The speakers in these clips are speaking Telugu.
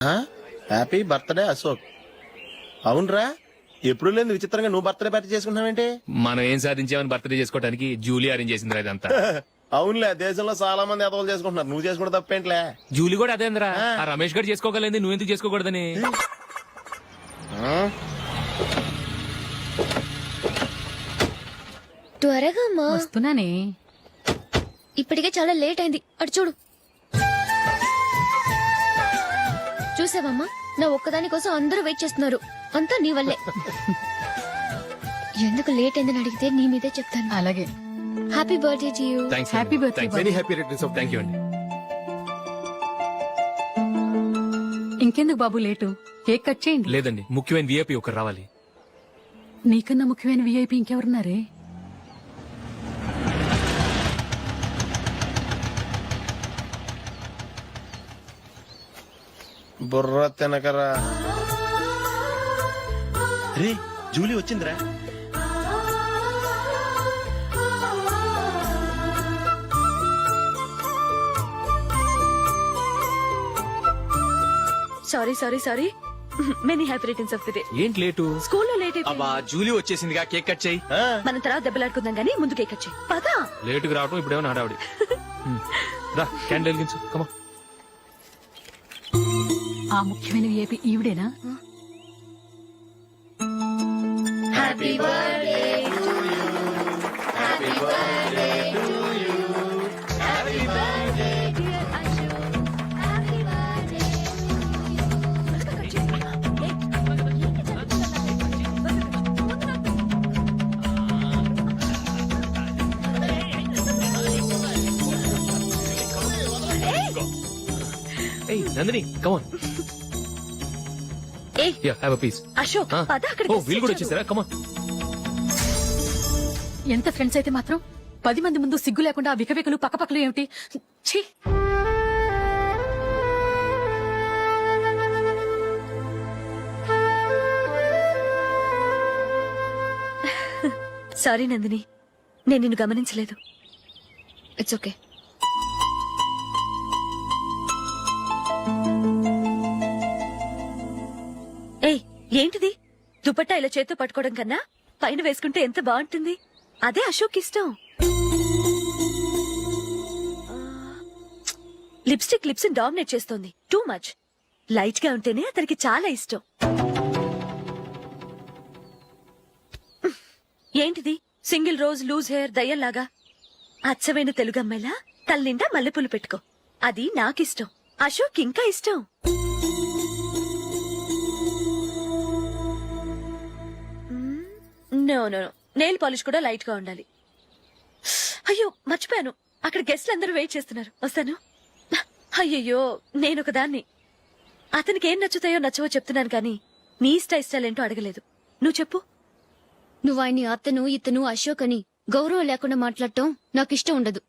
Happy birthday Ashok. అవునరా, ఎప్పుడు లేదు విచిత్రంగా నువ్వు బర్త్డే పార్టీ చేసుకుంటావేంటి? మనం ఏం సాధించామని బర్త్డే చేసుకోవడానికి జూలీ అరేంజ్ చేసింది ఇదంతా. అవునులే, దేశంలో చాలా మంది ఎదవలు చేసుకుంటున్నారు, నువ్వు చేసుకుంటే తప్పేంట్లే. జూలీ కూడా అదేంద్రా, ఆ రమేష్ గారు చేసుకోగలేదు, నువ్వు ఎందుకు చేసుకోకూడదని. త్వరగా అమ్మా. వస్తున్నానే. ఇప్పటికే చాలా లేట్ అయింది, అటు చూడు. చూసావమ్మా, నా ఒక్కదాని కోసం అందరూ వెయిట్ చేస్తున్నారు, అంతా నీ వల్లే. ఎందుకు లేట్ అయిందని అడిగితే నీ మీదే చెప్తాను. అలాగే. Happy birthday to you. Happy birthday. Very happy returns of thank you అండి. ఇంకెందుకు బాబు లేటు, కేక్ కట్ చేయండి. లేదండి, ముఖ్యమైన విఐపి ఒకరు రావాలి. నీకన్నా ముఖ్యమైన విఐపి ఇంకెవరున్నారే? బుర్ర తినకరా. రే, జూలీ వచ్చిందిరా. Sorry sorry sorry, many happy returns of the day. ఏంటి లేటు? స్కూల్లో లేట్ అబ్బా అయిపోయింది. జూలీ వచ్చేసిందిగా, కేక్ కట్ చేయి. మనం తర్వాత దెబ్బలాడుకుందాం గానీ ముందు కేక్ వచ్చాయి పదా. లేటుగా రావటం ఇప్పుడేమో హడావుడి. రా, క్యాండిల్ వెలిగించు, కమా. ఆ ముఖ్యమైన విఐపి ఈవిడేనా? Happy birthday to you. Happy birthday to you. Happy birthday dear Ashok. Happy birthday. ఏయ్ నందిని, కమాన్. ఏయ్ యా, హావ్ ఎ పీస్. అశోక్ పద, అక్కడ ఓ వీళ్ళు కూడా వచ్చేసారా? కమాన్. ఎంత ఫ్రెండ్స్ అయితే మాత్రం 10 మంది ముందు సిగ్గు లేకుండా ఆ వికవికలు పక్కపక్కలు ఏమిటి? ఛీ! సారీ నందిని, నేను నిన్ను గమనించలేదు. It's okay. ఏయ్ ఏంటిది, దుపట్టా ఇలా చేత్తో పట్టుకోవడం కన్నా పైన వేసుకుంటే ఎంత బాగుంటుంది. అదే అశోక్ ఇష్టం. లిప్స్టిక్ లిప్స్ డామినేట్ చేస్తోంది, టూ మచ్. లైట్ గా ఉంటేనే అతనికి చాలా ఇష్టం. ఏంటిది, సింగిల్ రోజ్ లూజ్ హెయిర్ దయ్యంలాగా. అచ్చమైన తెలుగు అమ్మాయిలా తల నిండా మల్లెపూలు పెట్టుకో, అది నాకిష్టం. అశోక్ ఇంకా ఇష్టం. No no no, nail polish కూడా లైట్ గా ఉండాలి. అయ్యో మర్చిపోయాను, అక్కడ గెస్ట్లు అందరూ వెయిట్ చేస్తున్నారు, వస్తాను. అయ్యయ్యో, నేనొక దాన్ని. అతనికి ఏం నచ్చుతాయో నచ్చవో చెప్తున్నాను కానీ నీ ఇష్టాలేంటో అడగలేదు. నువ్వు చెప్పు. నువ్వు ఆయన్ని అతను ఇతను అశోక్ అని గౌరవం లేకుండా మాట్లాడటం నాకు ఇష్టం ఉండదు.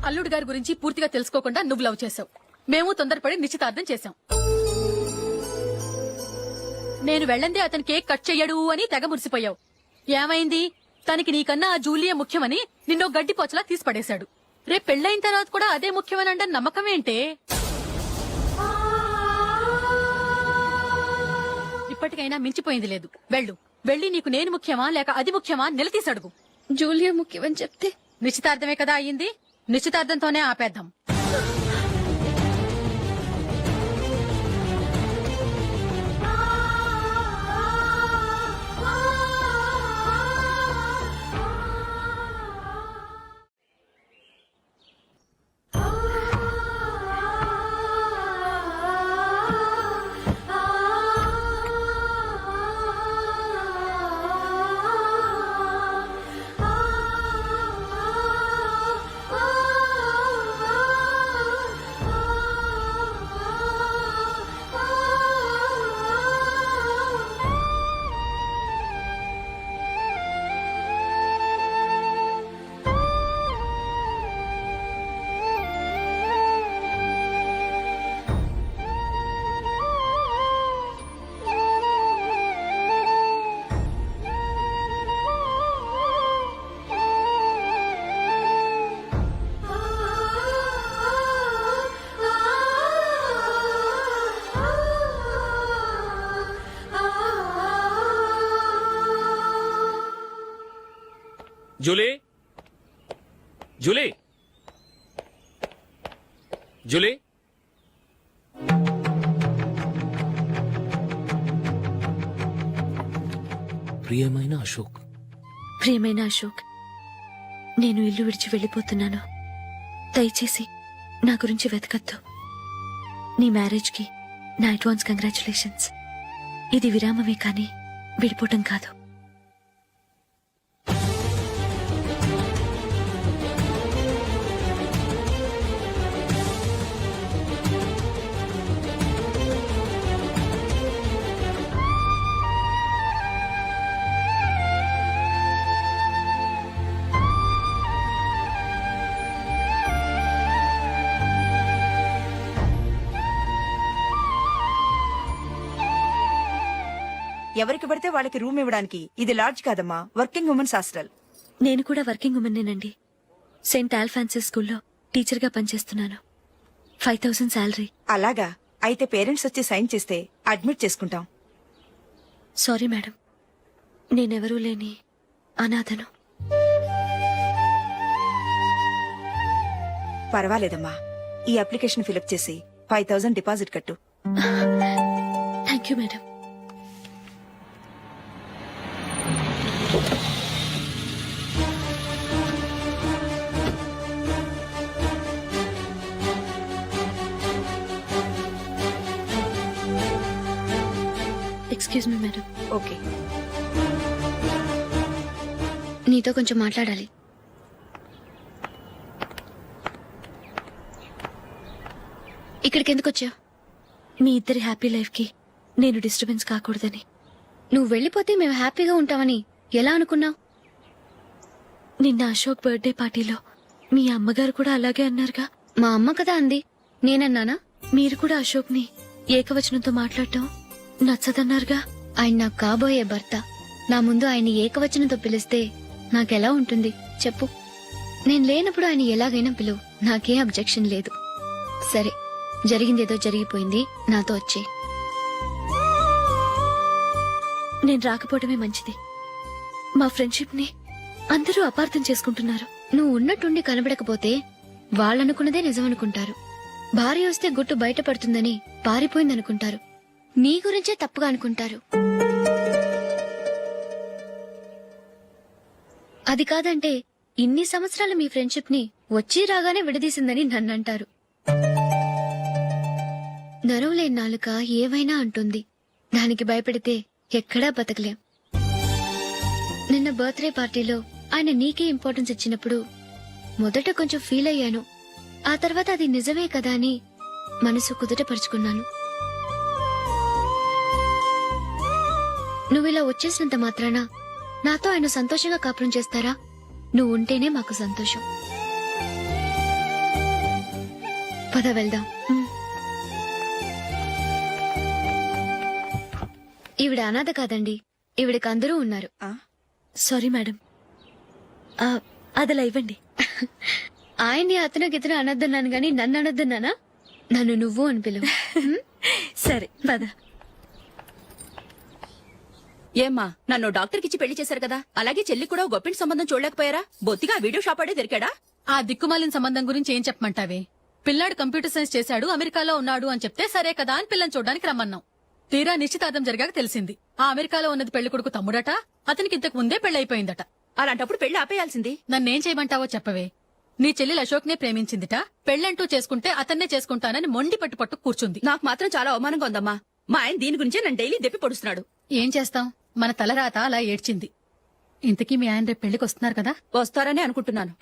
అల్లుడు గారి గురించి పూర్తిగా తెలుసుకోకుండా నువ్వు లవ్ చేసావు, మేము తొందరపడి నిశ్చితార్థం చేశాం. నేను వెళ్ళందే అతను కేక్ కట్ చెయ్యడు అని తెగ మురిసిపోయావు. ఏమైంది, తనకి నీకన్నా ఆ జూలియే ముఖ్యమని నిన్నో గడ్డి పోచలా తీసి పడేశాడు. రేపు పెళ్ళైన తర్వాత కూడా అదే ముఖ్యమని అంటే నమ్మకం ఏంటే? ఇప్పటికైనా మించిపోయింది లేదు, వెళ్ళు. వెళ్ళి నీకు నేను ముఖ్యమా లేక అది ముఖ్యమా నిలదీసడుగు. జూలియా ముఖ్యమని చెప్తే నిశ్చితార్థమే కదా అయ్యింది, నిశ్చితార్థంతోనే ఆపేద్దాం. జూలీ జూలీ జూలీ ప్రియమైన అశోక్. ప్రియమైన అశోక్, నేను ఇల్లు విడిచి వెళ్ళిపోతున్నాను. దయచేసి నా గురించి వెతకద్దు. నీ మ్యారేజ్కి నా అడ్వాన్స్ కంగ్రాచులేషన్స్. ఇది విరామమే కానీ విడిపోవటం కాదు. ఎవరికి పడితే వాళ్ళకి రూమ్ ఇవ్వడానికి ఇది లాడ్జ్ కాదమ్మా, వర్కింగ్ ఉమెన్స్ హాస్టల్. నేను కూడా వర్కింగ్ ఉమెన్నేనండి. సెయింట్ ఆల్ఫాన్సిస్ స్కూల్లో టీచర్గా పనిచేస్తున్నాను. 5000 శాలరీ. అలాగా, అయితే పేరెంట్స్ వచ్చి సైన్ చేస్తే అడ్మిట్ చేసుకుంటాం. సారీ మేడం, నేనెవరూ లేని అనాథను. పర్వాలేదమ్మా, ఈ అప్లికేషన్ ఫిలప్ చేసి 5000 డిపాజిట్ కట్టు. Thank you madam. Excuse me madam. Okay. నీతో కొంచెం మాట్లాడాలి. ఇక్కడికి ఎందుకు వచ్చావు? మీ ఇద్దరి హ్యాపీ లైఫ్ కి నేను డిస్టర్బెన్స్ కాకూడదని. నువ్వు వెళ్ళిపోతే మేము హ్యాపీగా ఉంటామని ఎలా అనుకున్నావు? నిన్న అశోక్ బర్త్డే పార్టీలో మీ అమ్మగారు కూడా అలాగే అన్నారుగా. మా అమ్మ కదా అంది, నేనన్నానా? మీరు కూడా అశోక్ ని ఏకవచనంతో మాట్లాడటం నచ్చదన్నారుగా. ఆయన నాకు కాబోయే భర్త. నా ముందు ఆయన్ని ఏకవచనంతో పిలిస్తే నాకెలా ఉంటుంది చెప్పు? నేను లేనప్పుడు ఆయన ఎలాగైనా పిలువు, నాకేం అబ్జెక్షన్ లేదు. సరే, జరిగిందేదో జరిగిపోయింది, నాతో వచ్చే. నేను రాకపోవడమే మంచిది. మా ఫ్రెండ్షిప్ ని అందరూ అపార్థం చేసుకుంటున్నారు. నువ్వు ఉన్నట్టుండి కనబడకపోతే వాళ్ళనుకున్నదే నిజమనుకుంటారు. భార్య వస్తే గుట్టు బయటపడుతుందని పారిపోయిందనుకుంటారు. నీ గురించే తప్పుగా అనుకుంటారు. అది కాదంటే ఇన్ని సంవత్సరాలు మీ ఫ్రెండ్షిప్ ని వచ్చి రాగానే విడదీసిందని నన్నంటారు. నరవలేని నాలుక ఏవైనా అంటుంది. దానికి భయపడితే ఎక్కడా బతకలేం. నిన్న బర్త్డే పార్టీలో ఆయన నీకే ఇంపార్టెన్స్ ఇచ్చినప్పుడు మొదట కొంచెం ఫీల్ అయ్యాను. ఆ తర్వాత అది నిజమే కదా అని మనసు కుదుటపరుచుకున్నాను. నువ్విలా వచ్చేసినంత మాత్రాన నాతో ఆయన సంతోషంగా కాపురం చేస్తారా? నువ్వు ఉంటేనే మాకు సంతోషం. పద వెళ్దాం. ఈవిడ అనాథ కాదండి, ఈవిడకి అందరూ ఉన్నారు. సారీ మేడం, అదలా ఇవ్వండి. ఆయన్ని అతను గితను అనొద్దన్నాను గాని నన్ను అనొద్దన్నానా? నన్ను నువ్వు అని పిలువు. సరే పద. ఏమ్మా, నన్ను డాక్టర్ కిచ్చి పెళ్లి చేశారు కదా, అలాగే చెల్లి కూడా ఓ గొప్పింటి సంబంధం చూడలేకపోయారా? బొత్తిగా ఆ వీడియో షాప్ ఆడే దొరికాడా? ఆ దిక్కుమాలిన సంబంధం గురించి ఏం చెప్పమంటావే? పిల్లాడు కంప్యూటర్ సైన్స్ చేశాడు, అమెరికాలో ఉన్నాడు అని చెప్తే సరే కదా అని పిల్లని చూడడానికి రమ్మన్నాం. తీరా నిశ్చితార్థం జరిగాక తెలిసింది ఆ అమెరికాలో ఉన్నది పెళ్లి కొడుకు తమ్ముడట, అతనికి ఇంతకు ముందే పెళ్లయిపోయిందట. అలాంటప్పుడు పెళ్లి ఆపేయాల్సింది. నన్నేం చేయమంటావో చెప్పవే? నీ చెల్లెలు అశోక్ నే ప్రేమించిందిట, పెళ్లంటూ చేసుకుంటే అతన్నే చేసుకుంటానని మొండి పట్టు కూర్చుంది. నాకు మాత్రం చాలా అవమానంగా ఉందమ్మా. మా ఆయన దీని గురించే నన్ను డైలీ దెప్పి పొడుస్తున్నాడు. ఏం చేస్తాం, మన తలరాత అలా ఏడ్చింది. ఇంతకీ మీ ఆయన రేపు పెళ్లికి వస్తున్నారు కదా? వస్తారని అనుకుంటున్నాను.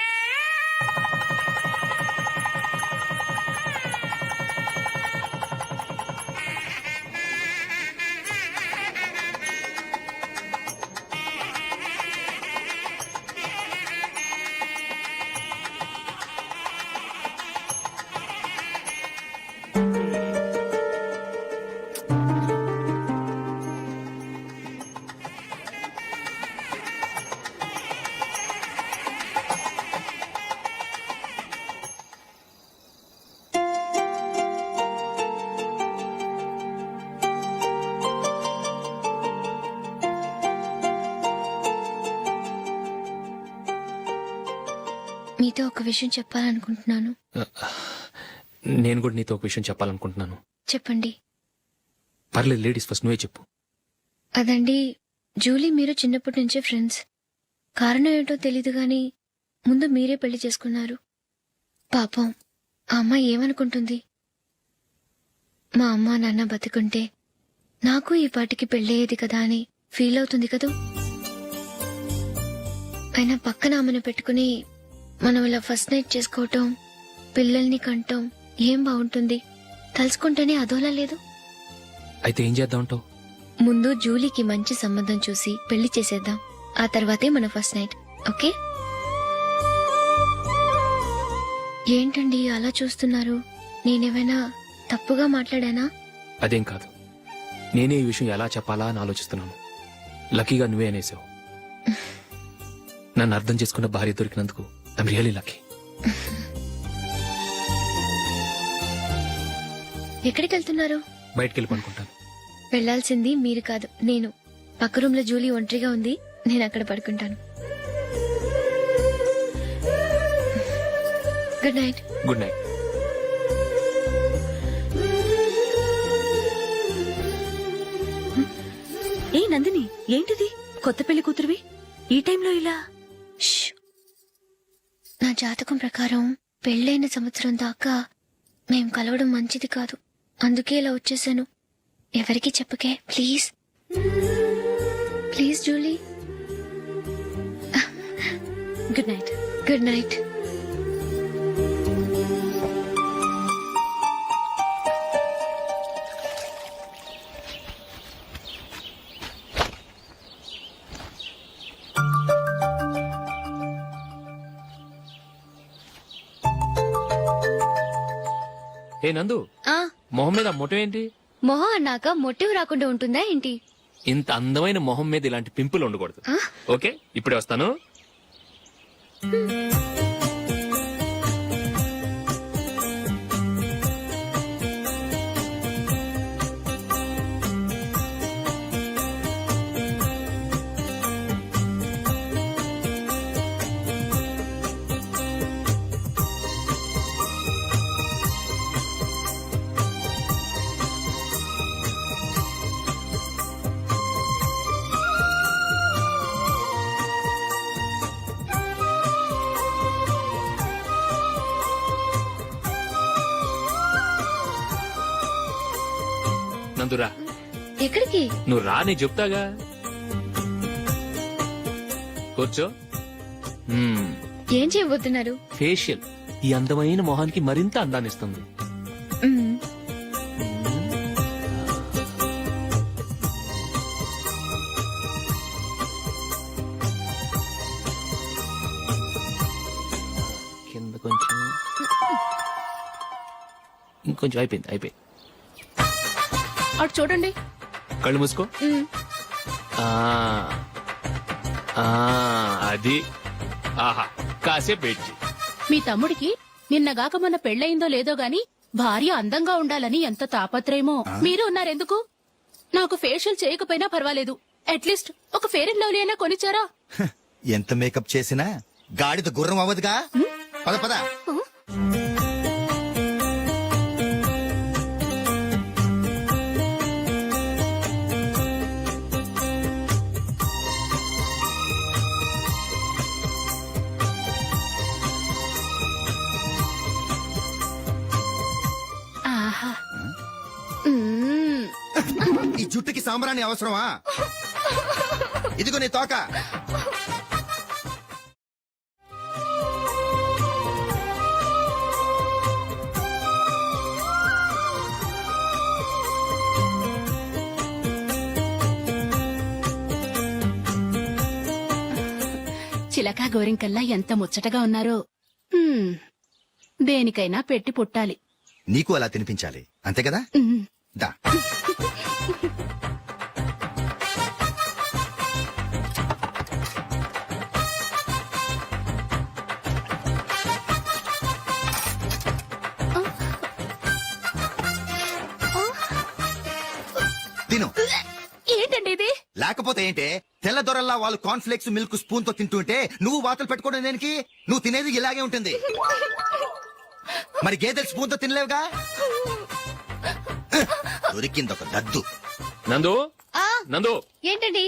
మీతో ఒక విషయం చెప్పాలనుకుంటున్నాను. నేను కూడా నీతో ఒక విషయం చెప్పాలనుకుంటున్నాను. చెప్పండి. పర్లేదు, లేడీస్ ఫస్ట్, నువ్వే చెప్పు. అదండి, జూలీ మీరు చిన్నప్పటి నుంచే ఫ్రెండ్స్. కారణం ఏంటో తెలీదు గాని ముందు మీరే పెళ్లి చేసుకున్నారు. పాపం ఆ అమ్మాయి ఏమనుకుంటుంది? మా అమ్మ నాన్న బతికుంటే నాకు ఈ పాటికి పెళ్ళయ్యేది కదా అని ఫీల్ అవుతుంది కదూ. అయినా పక్కన ఆమెను పెట్టుకుని మనం ఇలా ఫస్ట్ నైట్ చేసుకోవటం, పిల్లల్ని కంటం ఏం బాగుంటుంది? తలుచుకుంటేనే అదోలా లేదు. అయితే ఏం చేద్దామంటావు? ముందు జూలీకి మంచి సంబంధం చూసి పెళ్లి చేసేద్దాం. ఆ తర్వాతే మన ఫస్ట్ నైట్. ఓకే? ఏంటండి అలా చూస్తున్నారు? నేనేమైనా తప్పుగా మాట్లాడానా? అదేం కాదు, నేనే ఈ విషయం ఎలా చెప్పాలా అని ఆలోచిస్తున్నాను. లక్కీగా నువ్వే అనేసావు. నన్ను అర్థం చేసుకున్న భార్య దొరికినందుకు ఐమ్ రియలీ లక్కీ. ఎక్కడికి వెళ్తున్నారు? బయటికి వెళ్ళి పడుకుంటాను. వెళ్లాల్సింది మీరు కాదు, నేను. పక్క రూమ్ లో జూలీ ఒంటరిగా ఉంది, నేను అక్కడ పడుకుంటాను. Good night. Good night. ఏ నందిని, ఏంటిది? కొత్త పెళ్లి కూతురువి ఈ టైంలో ఇలా? ష్. నా జాతకం ప్రకారం పెళ్ళైన సంవత్సరం దాకా మేం కలవడం మంచిది కాదు. అందుకే ఇలా వచ్చేసాను. ఎవరికి చెప్పకే please. Please Julie. Good night. Good night. ఏ నందు, ఆ మొహం మీద ఆ మొటం ఏంటి? మొహం అన్నాక మొట్టివి రాకుండా ఉంటుందా ఏంటి? ఇంత అందమైన మొహం మీద ఇలాంటి పింపుల్ ఉండకూడదు. ఆ? ఓకే, ఇప్పుడే వస్తాను. నందురా, ఎక్కడికి? నువ్వు రా, నేను చెప్తాగా. కూర్చో. ఏం చేయబోతున్నారు? ఫేషియల్ ఈ అందమైన మొహానికి మరింత అందాన్నిస్తుంది. మ్మ్. కింద కొంచెం, ఇంకొంచెం. అయిపోయింది. అటు చూడండి. కళ్ళు మూసుకో. మ్మ్. ఆ, ఆ, అది. ఆహా, కాసేపు వెయిట్ చెయ్. మీ తమ్ముడికి నిన్నగాక మొన్న పెళ్ళయిందో లేదో గాని భార్య అందంగా ఉండాలని ఎంత తాపత్రయమో. మీరు ఉన్నారెందుకు? నాకు ఫేషియల్ చేయకపోయినా పర్వాలేదు, అట్లీస్ట్ ఒక ఫేర్ అండ్ లవ్లీ అయినా కొనిచ్చారా? ఎంత మేకప్ చేసినా గాడిద గుర్రం అవ్వదుగా. పద పద. ఆహా. మ్మ్. ఈ జుట్టుకి సాంబ్రాణి అవసరమా? ఇదిగో నీ తోక. చిలకా గోరింకల్లా ఎంత ముచ్చటగా ఉన్నారో. మ్మ్. దేనికైనా పెట్టి పుట్టాలి. నీకు అలా తినిపించాలి, అంతే కదా? మ్మ్. దా. తిను. ఏంటండి ఇది? లేకపోతే ఏంటే తెల్లదొరల్లా వాళ్ళు కాన్ఫ్లెక్స్ మిల్క్ స్పూన్ తో తింటుంటే నువ్వు వాతలు పెట్టుకోవడం దేనికి? నువ్వు తినేది ఇలాగే ఉంటుంది. మరి గేదెలు స్పూన్ తో తినలేవుగా. దొరికింది ఒక దద్దు. నందు ఆ నందు ఏంటండి?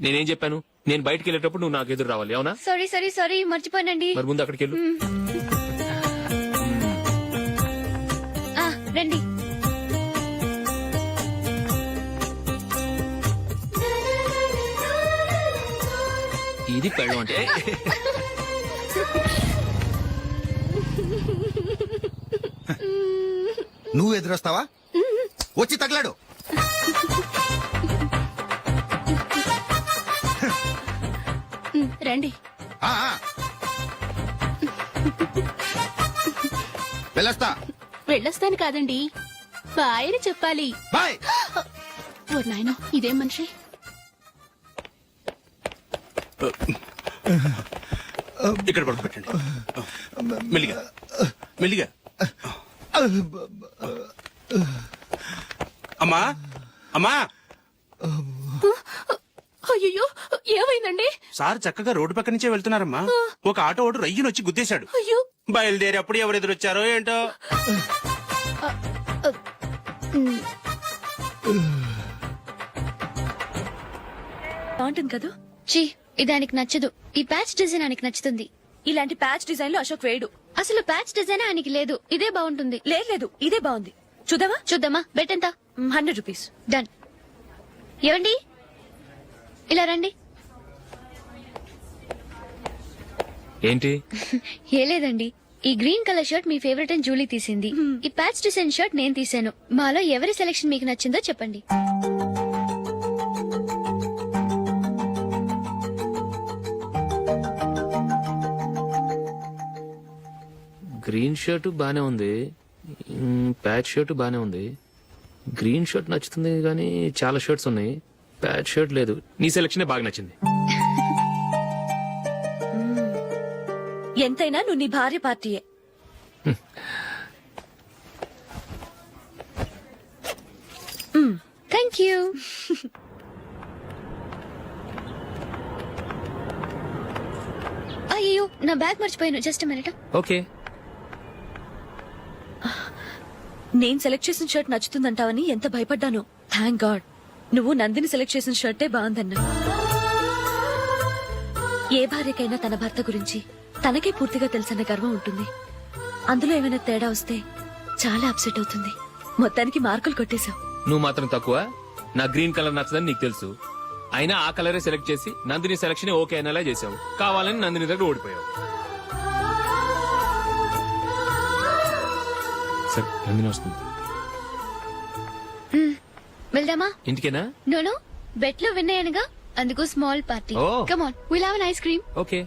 నేనేం చెప్పాను? నేను బయటికి వెళ్ళేటప్పుడు నువ్వు నాకు ఎదురు రావాలి, అవునా? సారీ మర్చిపోయానండి. మరి ముందు అక్కడికి వెళ్ళు. ఆ, రండి. ఇది పెళ్ళం అంటే. నువ్వు ఎదురొస్తావా? వచ్చి తగలాడు. రండి. ఆ, ఆ. వెళ్ళొస్తా. వెళ్ళొస్తాను కాదండి, బాయ్ అని చెప్పాలి. బాయ్. ఓ నాయనో, ఇదేం మనిషి. ఇక్కడ పడుకోబెట్టండి. మెల్లిగా మెల్లిగా. అమ్మా అమ్మా, అయ్యో, ఏమైందండి? సార్ చక్కగా రోడ్డు పక్క నుంచే వెళ్తున్నారమ్మా. ఒక ఆటో ఓడు రయ్యను వచ్చి గుద్దేశాడు. అయ్యో, బయలుదేరి అప్పుడు ఎవరు ఎదురొచ్చారో ఏంటో. బాగుంటుంది కదా. ఛీ, ఇది ఆయనకి నచ్చదు. ఈ ప్యాచ్ డిజైన్ ఆయనకి నచ్చుతుంది. ఇలాంటి ప్యాచ్ డిజైన్ లో అశోక్ వేయడు. అసలు ప్యాచ్ డిజైన్ ఆయనకి లేదు. ఇదే బాగుంటుంది. లేదు, ఇదే బాగుంది. చూద్దామా? చూద్దామా? బెట్ ఎంత? 100 రూపీస్. డన్. ఏవండి, ఇలా రండి. ఏంటి? ఏ లేదండి, ఈ గ్రీన్ కలర్ షర్ట్ మీ ఫేవరెట్ అని జూలీ తీసింది. ఈ ప్యాచ్ డిజైన్ షర్ట్ నేను తీసాను. మాలో ఎవరి సెలెక్షన్ మీకు నచ్చిందో చెప్పండి. గ్రీన్ షర్ట్ బానే ఉంది, ప్యాచ్ షర్ట్ బానే ఉంది. గ్రీన్ షర్ట్ నచ్చుతుంది కానీ చాలా షర్ట్స్ ఉన్నాయి, ప్యాచ్ షర్ట్ లేదు. నీ సెలెక్షనే బాగా నచ్చింది. ఎంతైనా నువ్వు నీ భార్య పార్టీయే. Thank you. అయ్యో, నా బ్యాగ్ మర్చిపోయాను. Just minute. ఓకే. నేను సెలెక్ట్ చేసిన షర్ట్ నచ్చుతుందంటావని ఎంత భయపడ్డాను. థ్యాంక్ గాడ్ నువ్వు నందిని సెలెక్ట్ చేసిన షర్టే బాగుందన్నా. ఏ భార్యకైనా తన భర్త గురించి తనకే పూర్తిగా తెలుసన్న గర్వం ఉంటుంది. అందులో ఏమైనా తేడా వస్తే చాలా అప్సెట్ అవుతుంది. మొత్తానికి మార్కులు కొట్టేశావు. నువ్వు మాత్రం తక్కువ. నా గ్రీన్ కలర్ నచ్చదని నీకు తెలుసు, అయినా ఆ కలరే సెలెక్ట్ చేసి నందిని సెలెక్షన్ ఓకే అయినలా చేసావు. కావాలని నందిని దగ్గర ఓడిపోయావు. సరే, నందిని వస్తుంది. వెళ్దామా? ఇంటికేనా? నోను, బెట్ లో విన్ అయ్యానుగా, అందుకు small party. Oh. Come on, will have an ice cream. Okay.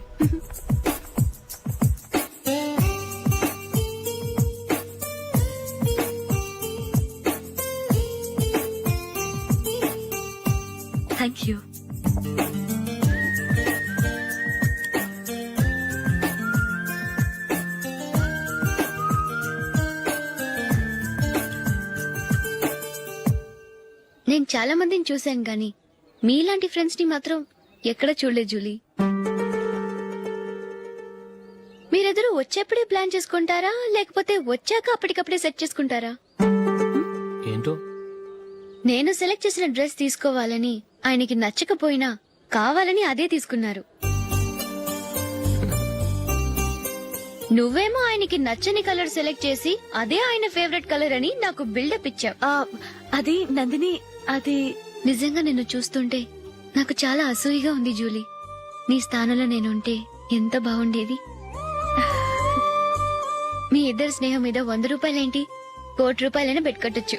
Thank you. నేను చాలా మందిని చూశాను గాని మీలాంటి ఫ్రెండ్స్ ని మాత్రం ఎక్కడ చూడలేదు జూలీ. మీరెదరూ వచ్చేప్పుడే ప్లాన్ చేసుకుంటారా, లేకపోతే వచ్చాక అప్పటికప్పుడే సెట్ చేసుకుంటారా? ఏంటో నేను సెలెక్ట్ చేసిన డ్రెస్ తీసుకోవాలని ఆయనకి నచ్చకపోయినా కావాలని అదే తీసుకున్నారు. నువ్వేమో ఆయనకి నచ్చని కలర్ సెలెక్ట్ చేసి అదే ఆయన ఫేవరెట్ కలర్ అని నాకు బిల్డప్ ఇచ్చావు. అది నందిని, అది నిజంగా నిన్ను చూస్తుంటే నాకు చాలా అసూయగా ఉంది జూలీ. నీ స్థానంలో నేనుంటే ఎంత బాగుండేది. మీ ఇద్దరు స్నేహం మీద 100 రూపాయలేంటి, 1 కోటి రూపాయలైనా పెట్టుకట్టొచ్చు.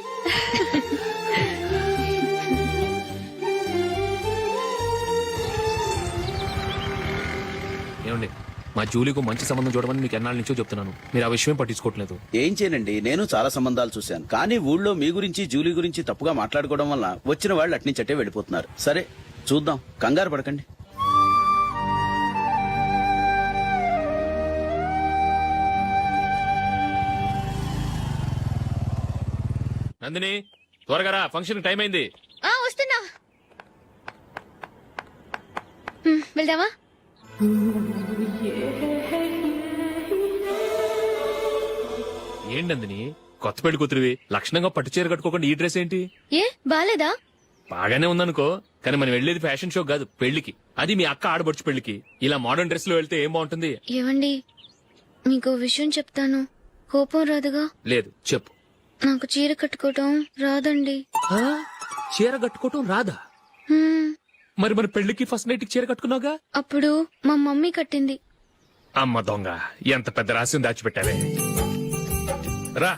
ఏమండి, మా జూలీకు మంచి సంబంధం చూడమని మీకు ఎన్నాళ్ళ నుంచో చెప్తున్నాను, మీరు ఆ విషయం పట్టించుకోవట్లేదు. ఏం చేయనండి, నేను చాలా సంబంధాలు చూశాను. కానీ ఊళ్ళో మీ గురించి జూలీ గురించి తప్పుగా మాట్లాడుకోవడం వల్ల వచ్చిన వాళ్ళు అట్నుంచటే వెళ్ళిపోతున్నారు. సరే చూద్దాం, కంగారు పడకండి. నందిని, త్వరగా రా, ఫంక్షన్ టైం అయింది. వస్తున్నా. వెళ్దామా? ఏంటందని కొత్త పెళ్లి కూతురివి లక్షణంగా పట్టు చీర కట్టుకోకుండా ఈ డ్రెస్ ఏంటి? ఏ బాలేదా? బాగానే ఉందనుకో, కానీ మనం వెళ్ళేది ఫ్యాషన్ షో కాదు, పెళ్లికి. అది మీ అక్క ఆడబడుచు పెళ్లికి. ఇలా మోడర్న్ డ్రెస్ లో వెళ్తే ఏం బాగుంటుంది? ఏవండి, మీకు విషయం చెప్తాను, కోపం రాదుగా? లేదు, చెప్పు. నాకు చీర కట్టుకోవటం రాదండి. ఆ? చీర కట్టుకోవటం రాదా? హ్మ్, మరి మన పెళ్లికి ఫస్ట్ నైట్ చీర కట్టుకున్నావుగా? అప్పుడు మా మమ్మీ కట్టింది. అమ్మ దొంగ, ఎంత పెద్ద రహస్యం దాచిపెట్టావే. రా.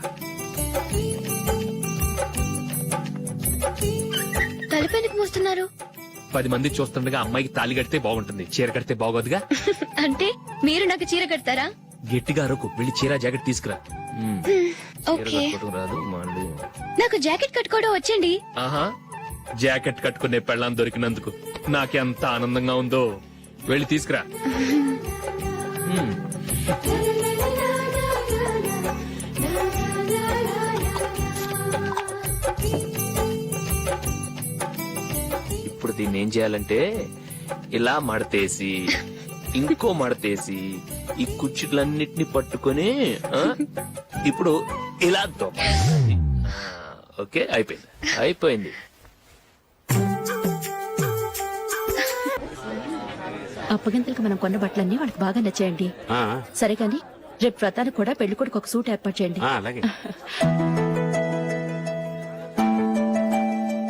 తలపెందుకు మోస్తున్నారు? 10 మంది చూస్తుండగా అమ్మాయికి తాళి కడితే బాగుంటుంది, చీర కడితే బాగోదుగా. అంటే మీరు నాకు చీర కడతారా? గట్టిగా అరకు, వెళ్ళి చీర జాకెట్ తీసుకురా. చీర ఓకే, కట్టుకోవటం రాదు మళ్ళీ. నాకు జాకెట్ కట్టుకోవడం వచ్చండి. ఆహా, జాకెట్ కట్టుకునే పెళ్ళాం దొరికినందుకు నాకెంత ఆనందంగా ఉందో. వెళ్ళి తీసుకురా. హ్మ్. ఇప్పుడు దీన్ని ఏం చేయాలంటే ఇలా మడతేసి ఇంకో మడతేసి ఈ కుర్చీలన్నిటిని పట్టుకొని ఇప్పుడు ఇలా దొక్కాలి. ఓకే, అయిపోయింది అయిపోయింది. అప్పగింతలకు మనం కొన్న బట్టలన్నీ వాళ్ళకి బాగా నచ్చాయండి. సరే కానీ రేపు వ్రతానికి కూడా పెళ్లి కొడుకు ఒక సూట్ ఏర్పాటు చేయండి. అలాగే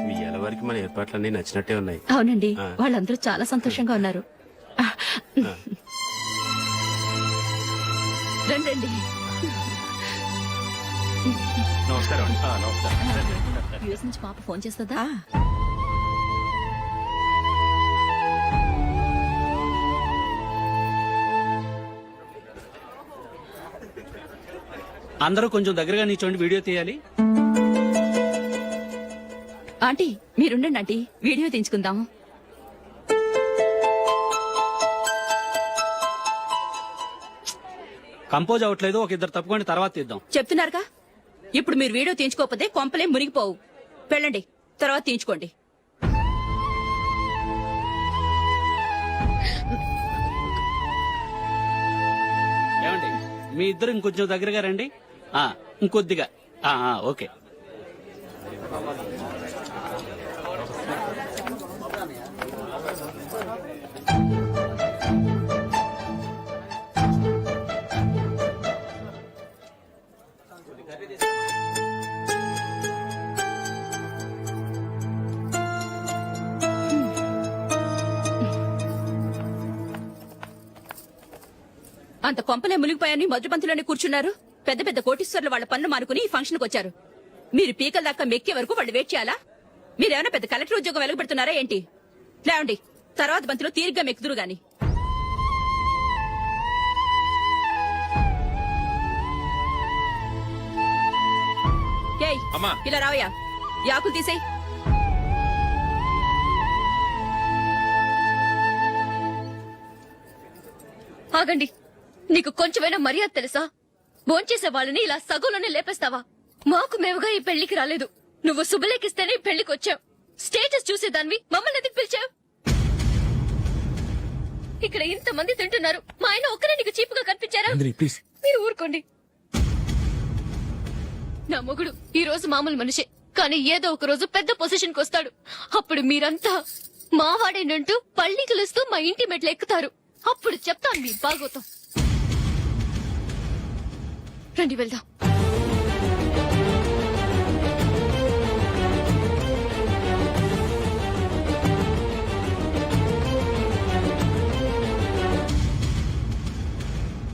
మీ ఎలవారికి మన ఏర్పాట్లన్నీ నచ్చినట్టే ఉన్నాయి. అవునండి, వాళ్ళందరూ చాలా సంతోషంగా ఉన్నారు. రండి. నమస్కారం అండి. నమస్కారం. యూఎస్ నుంచి పాప ఫోన్ చేస్తుందా? అందరూ కొంచెం దగ్గరగా నిల్చోండి, వీడియో తీయాలి. ఆంటీ మీరుండండి ఆంటీ, వీడియో తీయించుకుందాం. కంపోజ్ అవ్వట్లేదు, ఒక ఇద్దరు తప్పుకోండి, తర్వాత తీద్దాం. చెప్తున్నారుగా, ఇప్పుడు మీరు వీడియో తీయించుకోకపోతే కొంపలే మునిగిపోవు. వెళ్ళండి, తర్వాత తీయించుకోండి. ఏమండి, మీ ఇద్దరు ఇంకొంచెం దగ్గరగా రండి. ఇంకొద్దిగా. ఓకే. అంత కొంపలే మునిగిపోయాని మొదటి పంతులోనే కూర్చున్నారు. పెద్ద పెద్ద కోటీశ్వర్లు వాళ్ళ పనులు మానుకుని ఈ ఫంక్షన్ కు వచ్చారు. మీరు పీకల దాకా మెక్కే వరకు వాళ్ళు వెయిట్ చేయాలా? మీరేమైనా పెద్ద కలెక్టర్ ఉద్యోగం వెలగబెడుతున్నారా ఏంటి? లేవండి, తర్వాత బంతిలో తీరిగ్గా మెక్కుదురు గాని. ఏయ్, ఇలా రావయ్యా, యాకులు తీసేయ్. ఆగండి, నీకు కొంచెమైనా మర్యాద తెలుసా? భోంచేసే వాళ్ళని ఇలా సగంలోనే లేపేస్తావా? మాకు మేముగా ఈ పెళ్లికి రాలేదు, నువ్వు శుభలేఖిస్తేనే ఈ పెళ్లికి వచ్చావు. స్టేటస్ చూసేదానివి మమ్మల్ని ఎందుకు పిలిచావు? ఇక్కడ ఇంతమంది తింటున్నారు, మా ఆయన ఒక్కరే నీకు చీపుగా కనిపించారా? మీరు ఊరుకోండి. నా మొగుడు ఈ రోజు మామూలు మనిషే, కానీ ఏదో ఒక రోజు పెద్ద పొజిషన్ కు వస్తాడు. అప్పుడు మీరంతా మావాడేనంటూ పళ్ళి కలుస్తూ మా ఇంటి మెట్లు ఎక్కుతారు. అప్పుడు చెప్తాను మీ బాగోతాం. రండి వెళ్దాం.